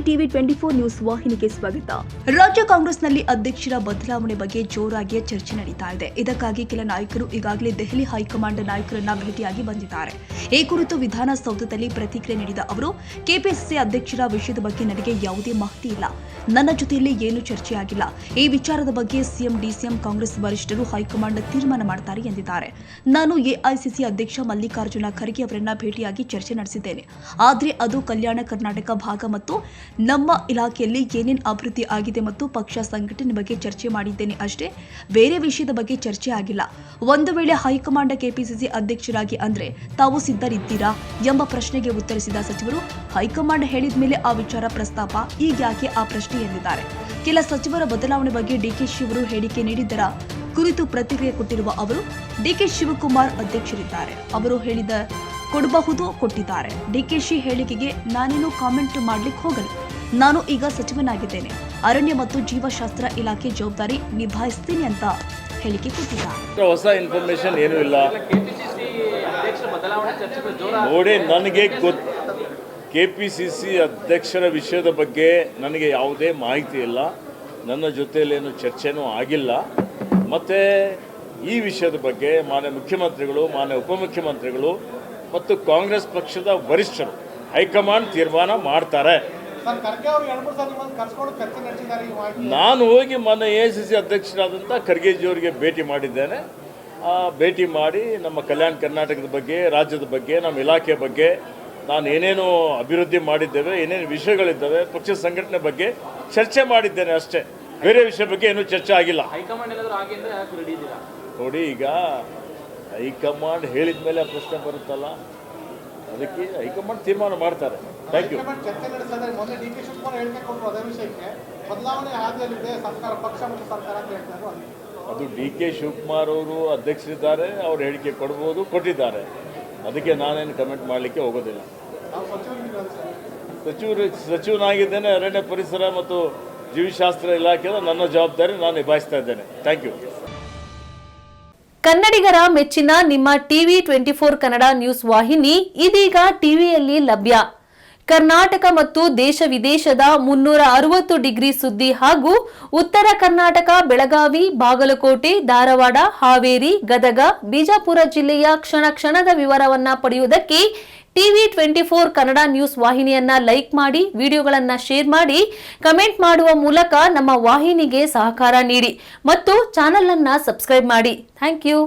TV 24 news ವಾಹಿನಿಗೆ ಸ್ವಾಗತ. ರಾಜ್ಯ ಕಾಂಗ್ರೆಸ್ನಲ್ಲಿ ಅಧ್ಯಕ್ಷರ ಬದಲಾವಣೆ ಬಗ್ಗೆ ಜೋರಾಗಿ ಚರ್ಚೆ ನಡೀತಾ ಇದೆ. ಇದಕ್ಕಾಗಿ ಕೆಲ ನಾಯಕರು ಈಗಾಗಲೇ ದೆಹಲಿ ಹೈಕಮಾಂಡ್ ನಾಯಕರನ್ನ ಭೇಟಿಯಾಗಿ ಬಂದಿದ್ದಾರೆ. ಈ ಕುರಿತು ವಿಧಾನಸೌಧದಲ್ಲಿ ಪ್ರತಿಕ್ರಿಯೆ ನೀಡಿದ ಅವರು, ಕೆಪಿಸಿಸಿ ಅಧ್ಯಕ್ಷರ ವಿಷಯದ ಬಗ್ಗೆ ನನಗೆ ಯಾವುದೇ ಮಾಹಿತಿ ಇಲ್ಲ. ನನ್ನ ಜೊತೆಯಲ್ಲಿ ಏನು ಚರ್ಚೆಯಾಗಿಲ್ಲ. ಈ ವಿಚಾರದ ಬಗ್ಗೆ ಸಿಎಂ ಡಿಸಿಎಂ ಕಾಂಗ್ರೆಸ್ ವರಿಷ್ಠರು ಹೈಕಮಾಂಡ್ ತೀರ್ಮಾನ ಮಾಡ್ತಾರೆ ಎಂದಿದ್ದಾರೆ. ನಾನು ಎಐಸಿಸಿ ಅಧ್ಯಕ್ಷ ಮಲ್ಲಿಕಾರ್ಜುನ ಖರ್ಗೆ ಅವರನ್ನ ಭೇಟಿಯಾಗಿ ಚರ್ಚೆ ನಡೆಸಿದ್ದೇನೆ. ಆದರೆ ಅದು ಕಲ್ಯಾಣ ಕರ್ನಾಟಕ ಭಾಗ ಮತ್ತು ನಮ್ಮ ಇಲಾಖೆಯಲ್ಲಿ ಏನೇನು ಅಭಿವೃದ್ಧಿ ಆಗಿದೆ ಮತ್ತು ಪಕ್ಷ ಸಂಘಟನೆ ಬಗ್ಗೆ ಚರ್ಚೆ ಮಾಡಿದ್ದೇನೆ ಅಷ್ಟೇ. ಬೇರೆ ವಿಷಯದ ಬಗ್ಗೆ ಚರ್ಚೆ ಆಗಿಲ್ಲ. ಒಂದು ವೇಳೆ ಹೈಕಮಾಂಡ್ ಕೆಪಿಸಿಸಿ ಅಧ್ಯಕ್ಷರಾಗಿ ಅಂದ್ರೆ ತಾವು ಸಿದ್ಧರಿದ್ದೀರಾ ಎಂಬ ಪ್ರಶ್ನೆಗೆ ಉತ್ತರಿಸಿದ ಸಚಿವರು, ಹೈಕಮಾಂಡ್ ಹೇಳಿದ ಮೇಲೆ ಆ ವಿಚಾರ ಪ್ರಸ್ತಾಪ, ಈಗ ಯಾಕೆ ಆ ಪ್ರಶ್ನೆ ಎಂದಿದ್ದಾರೆ. ಕೆಲ ಸಚಿವರ ಬದಲಾವಣೆ ಬಗ್ಗೆ ಡಿಕೆಶಿ ಅವರು ಹೇಳಿಕೆ ನೀಡಿದ್ದರ ಕುರಿತು ಪ್ರತಿಕ್ರಿಯೆ ಕೊಟ್ಟಿರುವ ಅವರು, ಡಿಕೆ ಶಿವಕುಮಾರ್ ಅಧ್ಯಕ್ಷರಿದ್ದಾರೆ, ಅವರು ಹೇಳಿದ ಕೊಡಬಹುದು ಕೊಟ್ಟಿದ್ದಾರೆ. ಡಿಕೆಶಿ ಹೇಳಿಕೆಗೆ ನಾನೇನು ಕಾಮೆಂಟ್ ಮಾಡ್ಲಿಕ್ಕೆ ಹೋಗಲ್ಲ. ನಾನು ಈಗ ಸಚಿವನಾಗಿದ್ದೇನೆ. ಅರಣ್ಯ ಮತ್ತು ಜೀವಶಾಸ್ತ್ರ ಇಲಾಖೆ ಜವಾಬ್ದಾರಿ ನಿಭಾಯಿಸ್ತೀನಿ ಅಂತ ಹೇಳಿಕೆ ಕೊಟ್ಟಿದ್ದಾರೆ. ಹೊಸ ಇನ್ಫಾರ್ಮೇಶನ್ ಏನೂ ಇಲ್ಲ ನೋಡಿ. ನನಗೆ ಕೆಪಿಸಿಸಿ ಅಧ್ಯಕ್ಷರ ವಿಷಯದ ಬಗ್ಗೆ ನನಗೆ ಯಾವುದೇ ಮಾಹಿತಿ ಇಲ್ಲ. ನನ್ನ ಜೊತೆಯಲ್ಲೇನು ಚರ್ಚೆನೂ ಆಗಿಲ್ಲ. ಮತ್ತು ಈ ವಿಷಯದ ಬಗ್ಗೆ ಮಾನ್ಯ ಮುಖ್ಯಮಂತ್ರಿಗಳು, ಮಾನ್ಯ ಉಪಮುಖ್ಯಮಂತ್ರಿಗಳು ಮತ್ತು ಕಾಂಗ್ರೆಸ್ ಪಕ್ಷದ ವರಿಷ್ಠರು ಹೈಕಮಾಂಡ್ ತೀರ್ಮಾನ ಮಾಡ್ತಾರೆ. ನಾನು ಹೋಗಿ ಮೊನ್ನೆ ಎಐಸಿಸಿ ಅಧ್ಯಕ್ಷರಾದಂಥ ಖರ್ಗೆಜಿಯವರಿಗೆ ಭೇಟಿ ಮಾಡಿದ್ದೇನೆ. ಭೇಟಿ ಮಾಡಿ ನಮ್ಮ ಕಲ್ಯಾಣ ಕರ್ನಾಟಕದ ಬಗ್ಗೆ, ರಾಜ್ಯದ ಬಗ್ಗೆ, ನಮ್ಮ ಇಲಾಖೆ ಬಗ್ಗೆ, ನಾನು ಏನೇನು ಅಭಿವೃದ್ಧಿ ಮಾಡಿದ್ದೇವೆ, ಏನೇನು ವಿಷಯಗಳಿದ್ದಾವೆ, ಪಕ್ಷ ಸಂಘಟನೆ ಬಗ್ಗೆ ಚರ್ಚೆ ಮಾಡಿದ್ದೇನೆ ಅಷ್ಟೇ. ಬೇರೆ ವಿಷಯ ಬಗ್ಗೆ ಏನೂ ಚರ್ಚೆ ಆಗಿಲ್ಲ. ನೋಡಿ, ಈಗ ಹೈಕಮಾಂಡ್ ಹೇಳಿದ ಮೇಲೆ ಆ ಪ್ರಶ್ನೆ ಬರುತ್ತಲ್ಲ, ಅದಕ್ಕೆ ಹೈಕಮಾಂಡ್ ತೀರ್ಮಾನ ಮಾಡ್ತಾರೆ. Thank you. ಅದು ಡಿಕೆ ಶಿವಕುಮಾರ್ ಅವರು ಅಧ್ಯಕ್ಷರಿದ್ದಾರೆ, ಅವ್ರು ಹೇಳಿಕೆ ಕೊಡ್ಬೋದು, ಕೊಟ್ಟಿದ್ದಾರೆ. ಅದಕ್ಕೆ ನಾನೇನು ಕಮೆಂಟ್ ಮಾಡಲಿಕ್ಕೆ ಹೋಗೋದಿಲ್ಲ. ಸಚಿವನಾಗಿದ್ದೇನೆ. ಅರಣ್ಯ ಪರಿಸರ ಮತ್ತು ಜೀವಶಾಸ್ತ್ರ ಇಲಾಖೆಯ ನನ್ನ ಜವಾಬ್ದಾರಿ ನಾನು ನಿಭಾಯಿಸ್ತಾ ಇದ್ದೇನೆ. Thank you. ಕನ್ನಡಿಗರ ಮೆಚ್ಚಿನ ನಿಮ್ಮ ಟಿವಿ 24 ಕನ್ನಡ ನ್ಯೂಸ್ ವಾಹಿನಿ ಇದೀಗ ಟಿವಿಯಲ್ಲಿ ಲಭ್ಯ. ಕರ್ನಾಟಕ ಮತ್ತು ದೇಶ ವಿದೇಶದ 360 ಡಿಗ್ರಿ ಸುದ್ದಿ ಹಾಗೂ ಉತ್ತರ ಕರ್ನಾಟಕ, ಬೆಳಗಾವಿ, ಬಾಗಲಕೋಟೆ, ಧಾರವಾಡ, ಹಾವೇರಿ, ಗದಗ, ಬಿಜಾಪುರ ಜಿಲ್ಲೆಯ ಕ್ಷಣ ಕ್ಷಣದ ವಿವರವನ್ನ ಪಡೆಯುವುದಕ್ಕೆ ಟಿವಿ 24 ಕನ್ನಡ ನ್ಯೂಸ್ ವಾಹಿನಿಯನ್ನ ಲೈಕ್ ಮಾಡಿ, ವಿಡಿಯೋಗಳನ್ನ ಶೇರ್ ಮಾಡಿ, ಕಮೆಂಟ್ ಮಾಡುವ ಮೂಲಕ ನಮ್ಮ ವಾಹಿನಿಗೆ ಸಹಕಾರ ನೀಡಿ ಮತ್ತು ಚಾನೆಲ್ ಅನ್ನ ಸಬ್ಸ್ಕ್ರೈಬ್ ಮಾಡಿ. Thank you.